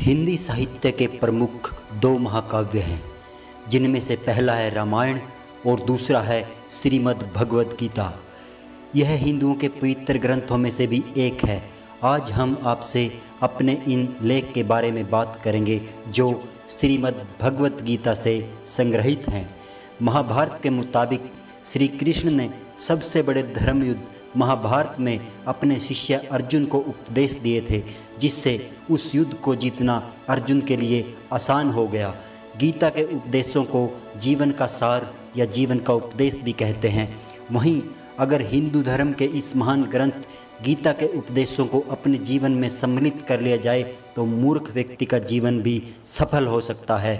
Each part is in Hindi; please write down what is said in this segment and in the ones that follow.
हिंदी साहित्य के प्रमुख दो महाकाव्य हैं, जिनमें से पहला है रामायण और दूसरा है श्रीमद् भगवद गीता। यह हिंदुओं के पवित्र ग्रंथों में से भी एक है। आज हम आपसे अपने इन लेख के बारे में बात करेंगे जो श्रीमद् भगवद गीता से संग्रहित हैं। महाभारत के मुताबिक श्री कृष्ण ने सबसे बड़े धर्म युद्ध महाभारत में अपने शिष्य अर्जुन को उपदेश दिए थे, जिससे उस युद्ध को जीतना अर्जुन के लिए आसान हो गया। गीता के उपदेशों को जीवन का सार या जीवन का उपदेश भी कहते हैं। वहीं अगर हिंदू धर्म के इस महान ग्रंथ गीता के उपदेशों को अपने जीवन में सम्मिलित कर लिया जाए तो मूर्ख व्यक्ति का जीवन भी सफल हो सकता है।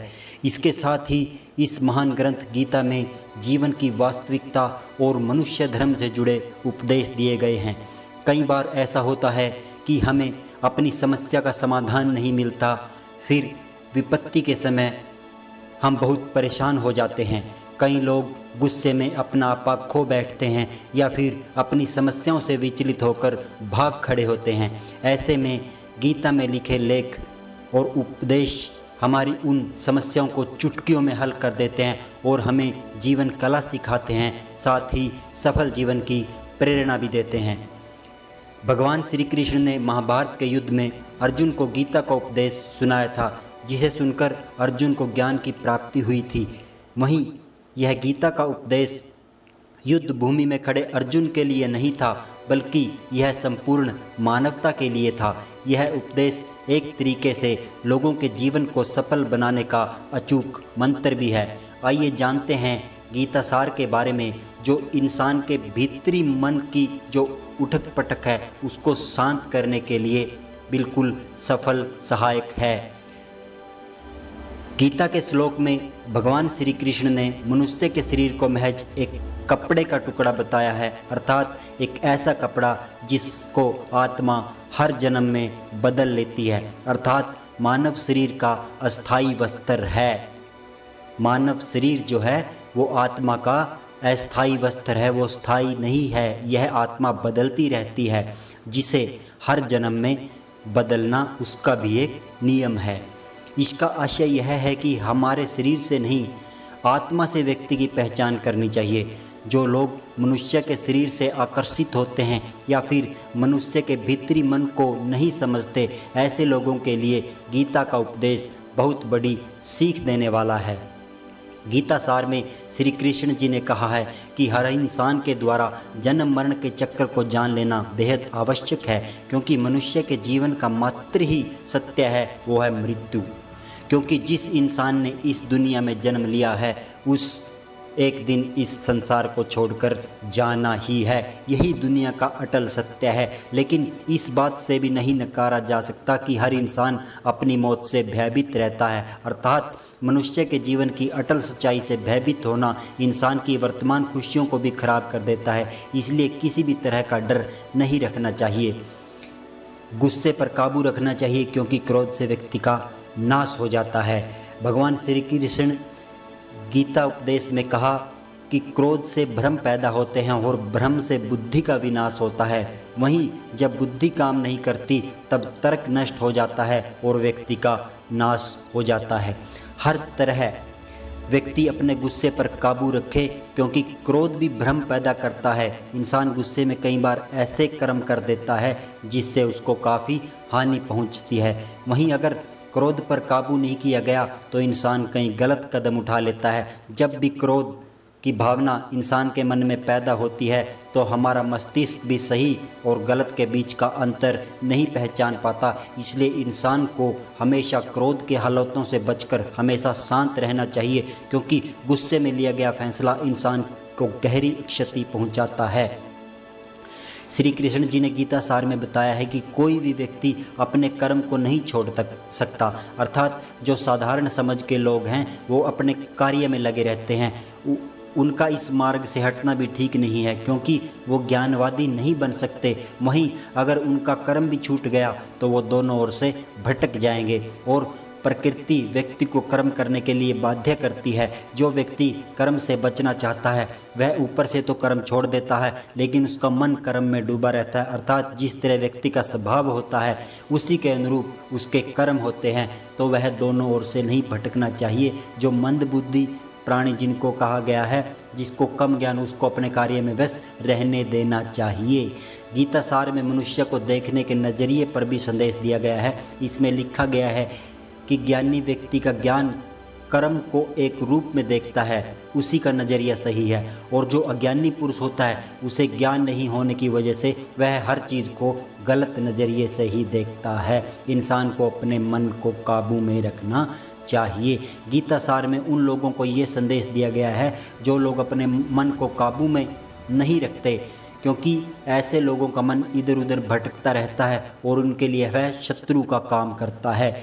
इसके साथ ही इस महान ग्रंथ गीता में जीवन की वास्तविकता और मनुष्य धर्म से जुड़े उपदेश दिए गए हैं। कई बार ऐसा होता है कि हमें अपनी समस्या का समाधान नहीं मिलता, फिर विपत्ति के समय हम बहुत परेशान हो जाते हैं। कई लोग गुस्से में अपना आपा खो बैठते हैं या फिर अपनी समस्याओं से विचलित होकर भाग खड़े होते हैं। ऐसे में गीता में लिखे लेख और उपदेश हमारी उन समस्याओं को चुटकियों में हल कर देते हैं और हमें जीवन कला सिखाते हैं, साथ ही सफल जीवन की प्रेरणा भी देते हैं। भगवान श्री कृष्ण ने महाभारत के युद्ध में अर्जुन को गीता का उपदेश सुनाया था, जिसे सुनकर अर्जुन को ज्ञान की प्राप्ति हुई थी। वहीं यह गीता का उपदेश युद्ध भूमि में खड़े अर्जुन के लिए नहीं था, बल्कि यह संपूर्ण मानवता के लिए था। यह उपदेश एक तरीके से लोगों के जीवन को सफल बनाने का अचूक मंत्र भी है। आइए जानते हैं गीता सार के बारे में, जो इंसान के भीतरी मन की जो उठक पटक है उसको शांत करने के लिए बिल्कुल सफल सहायक है। गीता के श्लोक में भगवान श्री कृष्ण ने मनुष्य के शरीर को महज एक कपड़े का टुकड़ा बताया है, अर्थात एक ऐसा कपड़ा जिसको आत्मा हर जन्म में बदल लेती है, अर्थात मानव शरीर का अस्थाई वस्त्र है। मानव शरीर जो है वो आत्मा का अस्थाई वस्त्र है, वो स्थायी नहीं है। यह आत्मा बदलती रहती है, जिसे हर जन्म में बदलना उसका भी एक नियम है। इसका आशय यह है कि हमारे शरीर से नहीं, आत्मा से व्यक्ति की पहचान करनी चाहिए। जो लोग मनुष्य के शरीर से आकर्षित होते हैं या फिर मनुष्य के भीतरी मन को नहीं समझते, ऐसे लोगों के लिए गीता का उपदेश बहुत बड़ी सीख देने वाला है। गीता सार में श्री कृष्ण जी ने कहा है कि हर इंसान के द्वारा जन्म मरण के चक्र को जान लेना बेहद आवश्यक है, क्योंकि मनुष्य के जीवन का मात्र ही सत्य है, वो है मृत्यु। क्योंकि जिस इंसान ने इस दुनिया में जन्म लिया है उस एक दिन इस संसार को छोड़कर जाना ही है। यही दुनिया का अटल सत्य है। लेकिन इस बात से भी नहीं नकारा जा सकता कि हर इंसान अपनी मौत से भयभीत रहता है, अर्थात मनुष्य के जीवन की अटल सच्चाई से भयभीत होना इंसान की वर्तमान खुशियों को भी खराब कर देता है। इसलिए किसी भी तरह का डर नहीं रखना चाहिए। गुस्से पर काबू रखना चाहिए, क्योंकि क्रोध से व्यक्ति का नाश हो जाता है। भगवान श्री कृष्ण गीता उपदेश में कहा कि क्रोध से भ्रम पैदा होते हैं और भ्रम से बुद्धि का विनाश होता है। वहीं जब बुद्धि काम नहीं करती तब तर्क नष्ट हो जाता है और व्यक्ति का नाश हो जाता है। हर तरह व्यक्ति अपने गुस्से पर काबू रखे, क्योंकि क्रोध भी भ्रम पैदा करता है। इंसान गुस्से में कई बार ऐसे कर्म कर देता है जिससे उसको काफ़ी हानि पहुंचती है। वहीं अगर क्रोध पर काबू नहीं किया गया तो इंसान कई गलत कदम उठा लेता है। जब भी क्रोध की भावना इंसान के मन में पैदा होती है तो हमारा मस्तिष्क भी सही और गलत के बीच का अंतर नहीं पहचान पाता। इसलिए इंसान को हमेशा क्रोध के हालातों से बचकर हमेशा शांत रहना चाहिए, क्योंकि गुस्से में लिया गया फैसला इंसान को गहरी क्षति पहुंचाता है। श्री कृष्ण जी ने गीता सार में बताया है कि कोई भी व्यक्ति अपने कर्म को नहीं छोड़ सकता, अर्थात जो साधारण समझ के लोग हैं वो अपने कार्य में लगे रहते हैं। उनका इस मार्ग से हटना भी ठीक नहीं है, क्योंकि वो ज्ञानवादी नहीं बन सकते। वहीं अगर उनका कर्म भी छूट गया तो वो दोनों ओर से भटक जाएंगे और प्रकृति व्यक्ति को कर्म करने के लिए बाध्य करती है। जो व्यक्ति कर्म से बचना चाहता है वह ऊपर से तो कर्म छोड़ देता है, लेकिन उसका मन कर्म में डूबा रहता है। अर्थात जिस तरह व्यक्ति का स्वभाव होता है उसी के अनुरूप उसके कर्म होते हैं। तो वह दोनों ओर से नहीं भटकना चाहिए। जो मंदबुद्धि प्राणी जिनको कहा गया है, जिसको कम ज्ञान, उसको अपने कार्य में व्यस्त रहने देना चाहिए। गीता सार में मनुष्य को देखने के नज़रिए पर भी संदेश दिया गया है। इसमें लिखा गया है कि ज्ञानी व्यक्ति का ज्ञान कर्म को एक रूप में देखता है, उसी का नज़रिया सही है। और जो अज्ञानी पुरुष होता है उसे ज्ञान नहीं होने की वजह से वह हर चीज़ को गलत नज़रिए से ही देखता है। इंसान को अपने मन को काबू में रखना चाहिए। गीता सार में उन लोगों को ये संदेश दिया गया है जो लोग अपने मन को काबू में नहीं रखते, क्योंकि ऐसे लोगों का मन इधर उधर भटकता रहता है और उनके लिए वह शत्रु का काम करता है।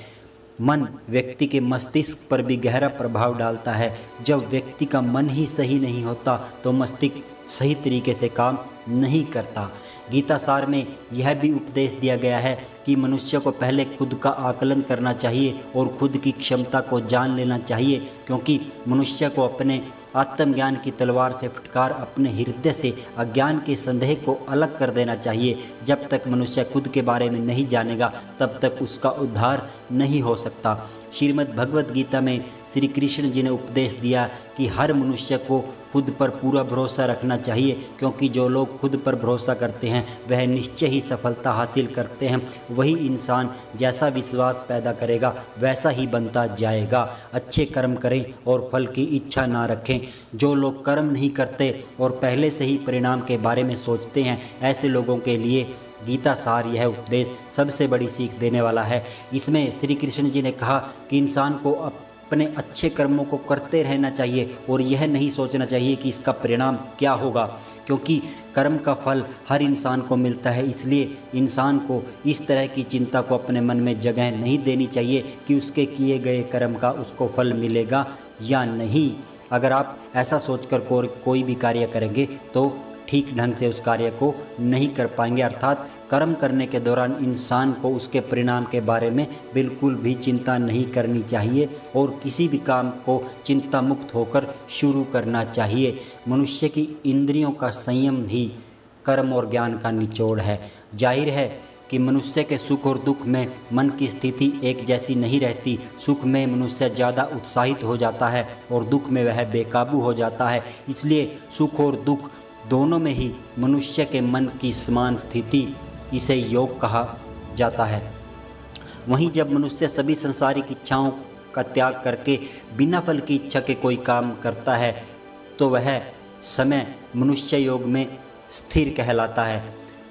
मन व्यक्ति के मस्तिष्क पर भी गहरा प्रभाव डालता है। जब व्यक्ति का मन ही सही नहीं होता तो मस्तिष्क सही तरीके से काम नहीं करता। गीता सार में यह भी उपदेश दिया गया है कि मनुष्य को पहले खुद का आकलन करना चाहिए और खुद की क्षमता को जान लेना चाहिए, क्योंकि मनुष्य को अपने आत्मज्ञान की तलवार से फटकार अपने हृदय से अज्ञान के संदेह को अलग कर देना चाहिए। जब तक मनुष्य खुद के बारे में नहीं जानेगा तब तक उसका उद्धार नहीं हो सकता। श्रीमद् भगवत गीता में श्री कृष्ण जी ने उपदेश दिया कि हर मनुष्य को खुद पर पूरा भरोसा रखना चाहिए, क्योंकि जो लोग खुद पर भरोसा करते हैं वह निश्चय ही सफलता हासिल करते हैं। वही इंसान जैसा विश्वास पैदा करेगा वैसा ही बनता जाएगा। अच्छे कर्म करें और फल की इच्छा ना रखें। जो लोग कर्म नहीं करते और पहले से ही परिणाम के बारे में सोचते हैं, ऐसे लोगों के लिए गीता सार यह उपदेश सबसे बड़ी सीख देने वाला है। इसमें श्री कृष्ण जी ने कहा कि इंसान को अपने अच्छे कर्मों को करते रहना चाहिए और यह नहीं सोचना चाहिए कि इसका परिणाम क्या होगा, क्योंकि कर्म का फल हर इंसान को मिलता है। इसलिए इंसान को इस तरह की चिंता को अपने मन में जगह नहीं देनी चाहिए कि उसके किए गए कर्म का उसको फल मिलेगा या नहीं। अगर आप ऐसा सोचकर कोई भी कार्य करेंगे तो ठीक ढंग से उस कार्य को नहीं कर पाएंगे। अर्थात कर्म करने के दौरान इंसान को उसके परिणाम के बारे में बिल्कुल भी चिंता नहीं करनी चाहिए और किसी भी काम को चिंता मुक्त होकर शुरू करना चाहिए। मनुष्य की इंद्रियों का संयम ही कर्म और ज्ञान का निचोड़ है। जाहिर है कि मनुष्य के सुख और दुख में मन की स्थिति एक जैसी नहीं रहती। सुख में मनुष्य ज़्यादा उत्साहित हो जाता है और दुख में वह बेकाबू हो जाता है। इसलिए सुख और दुख दोनों में ही मनुष्य के मन की समान स्थिति, इसे योग कहा जाता है। वहीं जब मनुष्य सभी संसारिक इच्छाओं का त्याग करके बिना फल की इच्छा के कोई काम करता है तो वह समय मनुष्य योग में स्थिर कहलाता है।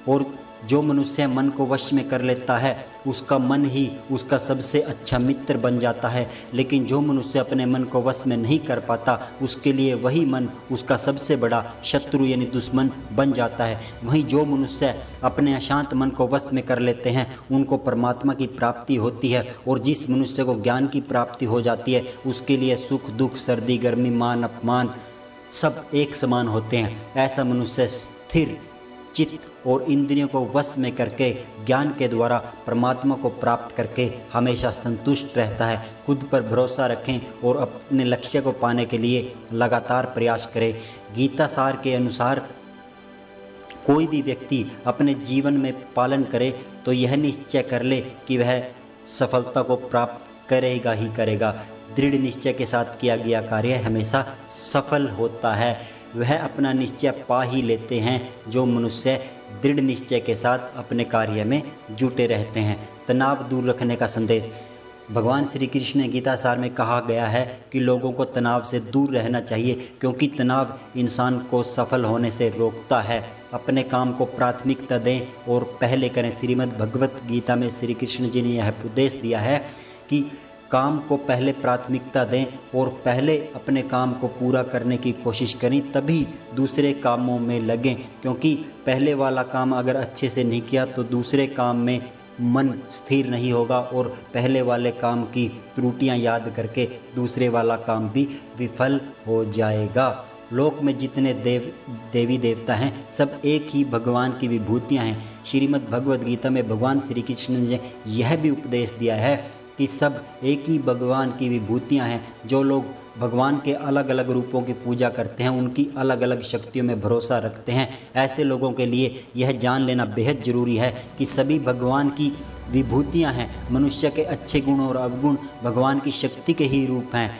और जो मनुष्य मन को वश में कर लेता है उसका मन ही उसका सबसे अच्छा मित्र बन जाता है। लेकिन जो मनुष्य अपने मन को वश में नहीं कर पाता उसके लिए वही मन उसका सबसे बड़ा शत्रु यानी दुश्मन बन जाता है। वहीं जो मनुष्य अपने अशांत मन को वश में कर लेते हैं उनको परमात्मा की प्राप्ति होती है। और जिस मनुष्य को ज्ञान की प्राप्ति हो जाती है उसके लिए सुख दुख सर्दी गर्मी मान अपमान सब एक समान होते हैं। ऐसा मनुष्य स्थिर चित्त और इंद्रियों को वश में करके ज्ञान के द्वारा परमात्मा को प्राप्त करके हमेशा संतुष्ट रहता है। खुद पर भरोसा रखें और अपने लक्ष्य को पाने के लिए लगातार प्रयास करें। गीता सार के अनुसार कोई भी व्यक्ति अपने जीवन में पालन करे तो यह निश्चय कर ले कि वह सफलता को प्राप्त करेगा ही करेगा। दृढ़ निश्चय के साथ किया गया कार्य हमेशा सफल होता है। वह अपना निश्चय पा ही लेते हैं जो मनुष्य दृढ़ निश्चय के साथ अपने कार्य में जुटे रहते हैं। तनाव दूर रखने का संदेश। भगवान श्री कृष्ण ने गीता सार में कहा गया है कि लोगों को तनाव से दूर रहना चाहिए, क्योंकि तनाव इंसान को सफल होने से रोकता है। अपने काम को प्राथमिकता दें और पहले करें। श्रीमद् भगवत गीता में श्री कृष्ण जी ने यह उपदेश दिया है कि काम को पहले प्राथमिकता दें और पहले अपने काम को पूरा करने की कोशिश करें, तभी दूसरे कामों में लगें। क्योंकि पहले वाला काम अगर अच्छे से नहीं किया तो दूसरे काम में मन स्थिर नहीं होगा और पहले वाले काम की त्रुटियां याद करके दूसरे वाला काम भी विफल हो जाएगा। लोक में जितने देवी देवता हैं सब एक ही भगवान की विभूतियां हैं। श्रीमद् भगवद गीता में भगवान श्री कृष्ण ने यह भी उपदेश दिया है कि सब एक ही भगवान की विभूतियाँ हैं। जो लोग भगवान के अलग अलग रूपों की पूजा करते हैं, उनकी अलग अलग शक्तियों में भरोसा रखते हैं, ऐसे लोगों के लिए यह जान लेना बेहद ज़रूरी है कि सभी भगवान की विभूतियाँ हैं। मनुष्य के अच्छे गुण और अवगुण भगवान की शक्ति के ही रूप हैं।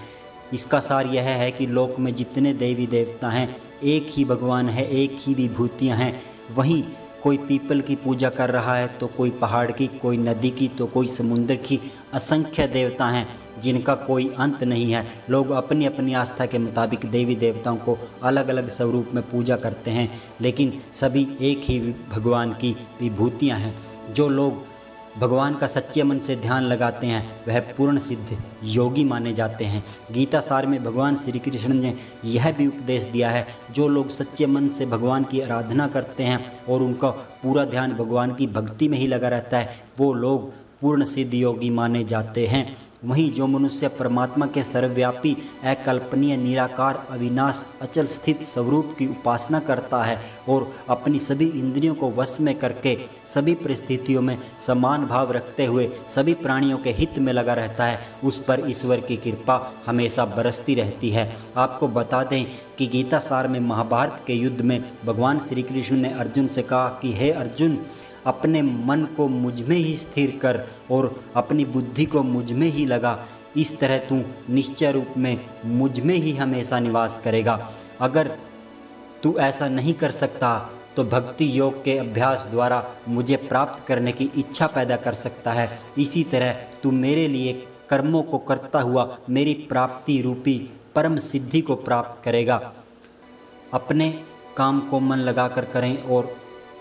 इसका सार यह है कि लोक में जितने देवी देवता हैं, एक ही भगवान है, एक ही विभूतियाँ हैं। वहीं कोई पीपल की पूजा कर रहा है तो कोई पहाड़ की, कोई नदी की, तो कोई समुद्र की। असंख्य देवता हैं जिनका कोई अंत नहीं है। लोग अपनी अपनी आस्था के मुताबिक देवी देवताओं को अलग अलग स्वरूप में पूजा करते हैं, लेकिन सभी एक ही भगवान की विभूतियाँ हैं। जो लोग भगवान का सच्चे मन से ध्यान लगाते हैं वह पूर्ण सिद्ध योगी माने जाते हैं। गीता सार में भगवान श्री कृष्ण ने यह भी उपदेश दिया है, जो लोग सच्चे मन से भगवान की आराधना करते हैं और उनका पूरा ध्यान भगवान की भक्ति में ही लगा रहता है, वो लोग पूर्ण सिद्ध योगी माने जाते हैं। वहीं जो मनुष्य परमात्मा के सर्वव्यापी, अकल्पनीय, निराकार, अविनाश, अचल स्थित स्वरूप की उपासना करता है और अपनी सभी इंद्रियों को वश में करके सभी परिस्थितियों में समान भाव रखते हुए सभी प्राणियों के हित में लगा रहता है, उस पर ईश्वर की कृपा हमेशा बरसती रहती है। आपको बता दें कि गीता सार में महाभारत के युद्ध में भगवान श्री कृष्ण ने अर्जुन से कहा कि हे अर्जुन, अपने मन को मुझ में ही स्थिर कर और अपनी बुद्धि को मुझ में ही लगा। इस तरह तू निश्चय रूप में मुझ में ही हमेशा निवास करेगा। अगर तू ऐसा नहीं कर सकता तो भक्ति योग के अभ्यास द्वारा मुझे प्राप्त करने की इच्छा पैदा कर सकता है। इसी तरह तू मेरे लिए कर्मों को करता हुआ मेरी प्राप्ति रूपी परम सिद्धि को प्राप्त करेगा। अपने काम को मन लगाकर करें और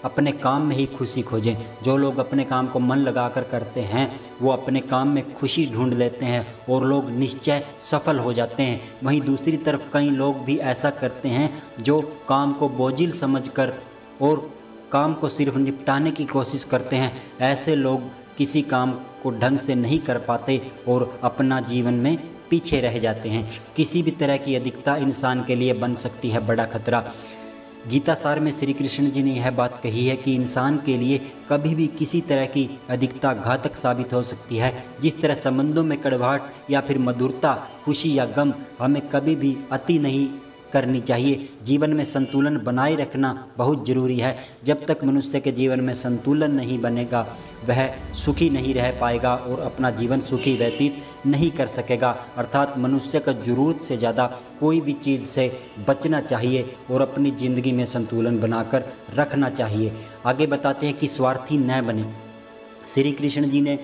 अपने काम में ही खुशी खोजें। जो लोग अपने काम को मन लगाकर करते हैं वो अपने काम में खुशी ढूंढ लेते हैं और लोग निश्चय सफल हो जाते हैं। वहीं दूसरी तरफ कई लोग भी ऐसा करते हैं जो काम को बोझिल समझकर और काम को सिर्फ निपटाने की कोशिश करते हैं। ऐसे लोग किसी काम को ढंग से नहीं कर पाते और अपना जीवन में पीछे रह जाते हैं। किसी भी तरह की अधिकता इंसान के लिए बन सकती है बड़ा खतरा। गीता सार में श्री कृष्ण जी ने यह बात कही है कि इंसान के लिए कभी भी किसी तरह की अधिकता घातक साबित हो सकती है। जिस तरह संबंधों में कड़वाहट या फिर मधुरता, खुशी या गम, हमें कभी भी अति नहीं करनी चाहिए। जीवन में संतुलन बनाए रखना बहुत ज़रूरी है। जब तक मनुष्य के जीवन में संतुलन नहीं बनेगा वह सुखी नहीं रह पाएगा और अपना जीवन सुखी व्यतीत नहीं कर सकेगा। अर्थात मनुष्य का ज़रूरत से ज़्यादा कोई भी चीज़ से बचना चाहिए और अपनी ज़िंदगी में संतुलन बनाकर रखना चाहिए। आगे बताते हैं कि स्वार्थी न बने। श्री कृष्ण जी ने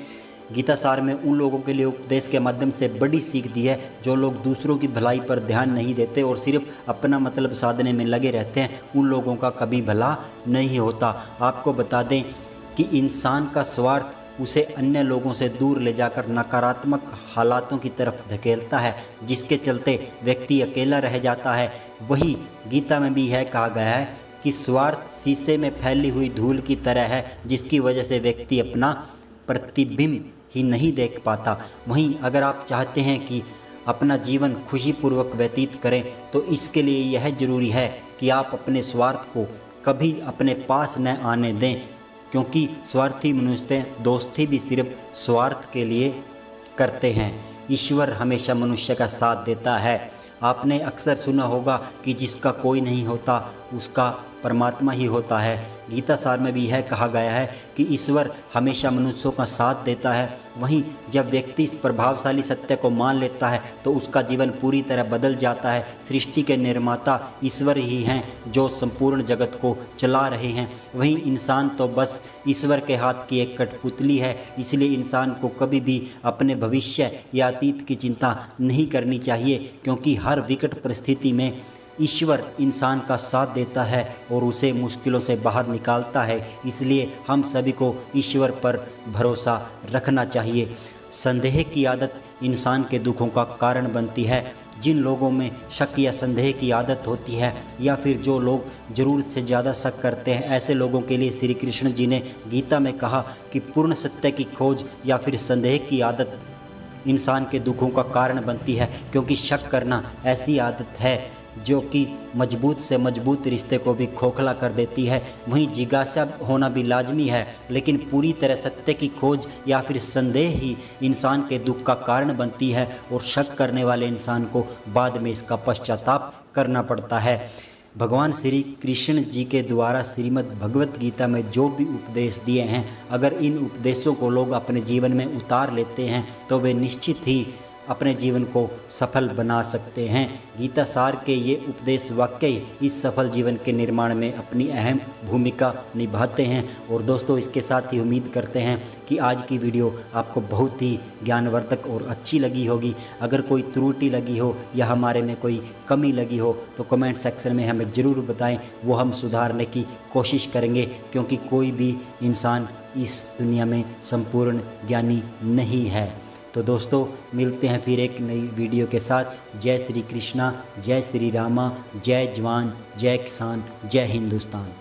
गीता सार में उन लोगों के लिए उपदेश के माध्यम से बड़ी सीख दी है जो लोग दूसरों की भलाई पर ध्यान नहीं देते और सिर्फ अपना मतलब साधने में लगे रहते हैं। उन लोगों का कभी भला नहीं होता। आपको बता दें कि इंसान का स्वार्थ उसे अन्य लोगों से दूर ले जाकर नकारात्मक हालातों की तरफ धकेलता है, जिसके चलते व्यक्ति अकेला रह जाता है। वही गीता में भी यह कहा गया है कि स्वार्थ शीशे में फैली हुई धूल की तरह है, जिसकी वजह से व्यक्ति अपना प्रतिबिंब ही नहीं देख पाता। वहीं अगर आप चाहते हैं कि अपना जीवन खुशीपूर्वक व्यतीत करें तो इसके लिए यह ज़रूरी है कि आप अपने स्वार्थ को कभी अपने पास न आने दें, क्योंकि स्वार्थी मनुष्य दोस्ती भी सिर्फ स्वार्थ के लिए करते हैं। ईश्वर हमेशा मनुष्य का साथ देता है। आपने अक्सर सुना होगा कि जिसका कोई नहीं होता उसका परमात्मा ही होता है। गीता सार में भी यह कहा गया है कि ईश्वर हमेशा मनुष्यों का साथ देता है। वहीं जब व्यक्ति इस प्रभावशाली सत्य को मान लेता है तो उसका जीवन पूरी तरह बदल जाता है। सृष्टि के निर्माता ईश्वर ही हैं जो संपूर्ण जगत को चला रहे हैं। वहीं इंसान तो बस ईश्वर के हाथ की एक कठपुतली है। इसलिए इंसान को कभी भी अपने भविष्य या अतीत की चिंता नहीं करनी चाहिए, क्योंकि हर विकट परिस्थिति में ईश्वर इंसान का साथ देता है और उसे मुश्किलों से बाहर निकालता है। इसलिए हम सभी को ईश्वर पर भरोसा रखना चाहिए। संदेह की आदत इंसान के दुखों का कारण बनती है। जिन लोगों में शक या संदेह की आदत होती है या फिर जो लोग ज़रूरत से ज़्यादा शक करते हैं, ऐसे लोगों के लिए श्री कृष्ण जी ने गीता में कहा कि पूर्ण सत्य की खोज या फिर संदेह की आदत इंसान के दुखों का कारण बनती है, क्योंकि शक करना ऐसी आदत है जो कि मजबूत से मजबूत रिश्ते को भी खोखला कर देती है। वहीं जिज्ञासा होना भी लाजमी है, लेकिन पूरी तरह सत्य की खोज या फिर संदेह ही इंसान के दुख का कारण बनती है और शक करने वाले इंसान को बाद में इसका पश्चाताप करना पड़ता है। भगवान श्री कृष्ण जी के द्वारा श्रीमद् भगवत गीता में जो भी उपदेश दिए हैं, अगर इन उपदेशों को लोग अपने जीवन में उतार लेते हैं तो वे निश्चित ही अपने जीवन को सफल बना सकते हैं। गीता सार के ये उपदेश वाकई इस सफल जीवन के निर्माण में अपनी अहम भूमिका निभाते हैं। और दोस्तों, इसके साथ ही उम्मीद करते हैं कि आज की वीडियो आपको बहुत ही ज्ञानवर्धक और अच्छी लगी होगी। अगर कोई त्रुटि लगी हो या हमारे में कोई कमी लगी हो तो कमेंट सेक्शन में हमें ज़रूर बताएं, वो हम सुधारने की कोशिश करेंगे, क्योंकि कोई भी इंसान इस दुनिया में संपूर्ण ज्ञानी नहीं है। तो दोस्तों, मिलते हैं फिर एक नई वीडियो के साथ। जय श्री कृष्णा, जय श्री रामा, जय जवान, जय किसान, जय हिंदुस्तान।